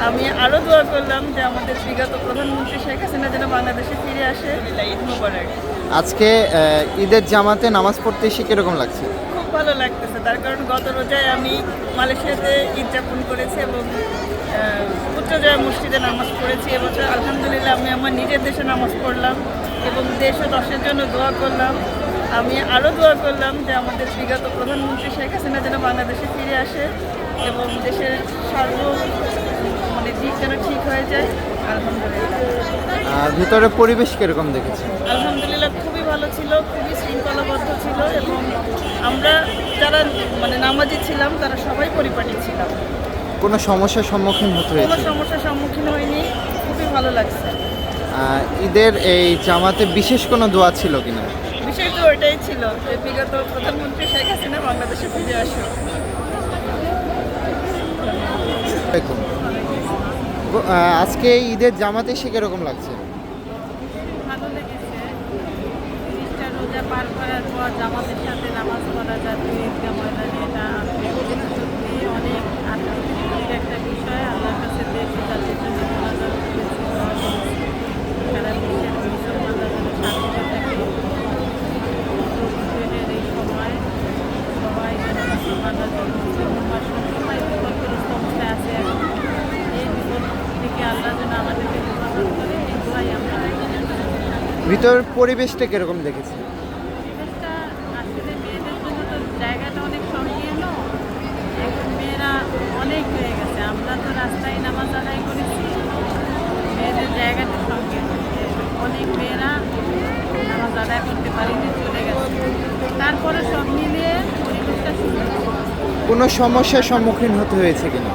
আমি আরও দোয়া করলাম যে আমাদের বিগত প্রধানমন্ত্রী শেখ হাসিনা যেন বাংলাদেশে ফিরে আসে। ঈদ মোবারক। আজকে ঈদের জামাতে নামাজ পড়তে এসে কিরকম লাগছে? খুব ভালো লাগতেছে, তার কারণ গত রোজায় আমি মালয়েশিয়াতে ঈদ যাপন করেছি এবং পুত্রজয়া মসজিদে নামাজ পড়েছি। এবছর আলহামদুলিল্লাহ আমি আমার নিজের দেশে নামাজ পড়লাম এবং দেশ ও দশের জন্য দোয়া করলাম। আমি আরও দোয়া করলাম যে আমাদের বিগত প্রধানমন্ত্রী শেখ হাসিনা যেন বাংলাদেশে ফিরে আসে এবং দেশের দিক যেন ঠিক হয়ে যায়। আলহামদুলিল্লাহ। ভিতরে পরিবেশ কিরকম দেখেছেন? আলহামদুলিল্লাহ খুবই ভালো ছিল, খুবই শৃঙ্খলাবদ্ধ ছিল এবং আমরা যারা নামাজি ছিলাম তারা সবাই পরিপাটি ছিলাম। কোনো সমস্যার সম্মুখীন হতে কোনো হয়েছে? সমস্যার সম্মুখীন হয়নি, খুবই ভালো লাগছে। ঈদের এই জামাতে বিশেষ কোনো দোয়া ছিল কিনা? বিষয় তো ওইটাই ছিল যে বিগত প্রধানমন্ত্রী শেখ হাসিনা বাংলাদেশে ফিরে আসো। আজকে ঈদের জামাতে এসে কিরকম লাগছে? ভালো লেগেছে, 30টা রোজা পার করার পর জামাতের সাথে নামাজ পড়া জাতীয় ঈদগাহ ময়দানে, এটা সত্যি অনেক আনন্দের একটা বিষয়। আল্লাহর কাছে দেশ ও জাতির জন্য মোনাজাত করেছি, দোয়া করেছি। সারা বিশ্বের মুসলমানরা যেন শান্তিতে থাকে। যুদ্ধের এই সময় সবাই যেন মুসলমানরা যেন মুসলমান সবসময় বিপদগ্রস্ত অবস্থায় আছে এখন। এই বিপদ থেকে আল্লাহ যেন আমাদেরকে হেফাজত করে, এই দোয়াই আমরা ভিতর পরিবেশটা কিরকম দেখেছি? পরিবেশটা আসলে মেয়েদের জন্য তো জায়গাটা অনেক সংকীর্ণ। এখন মেয়েরা অনেক হয়ে গেছে, আমরা তো রাস্তায় নামাজ আদায় করেছি। মেয়েদের জায়গাটা সংকীর্ণ, অনেক মেয়েরা নামাজ আদায় করতে পারেনি, চলে গেছে। তারপরে সব মিলিয়ে পরিবেশটা সুন্দর। কোনো সমস্যার সম্মুখীন হতে হয়েছে কিনা?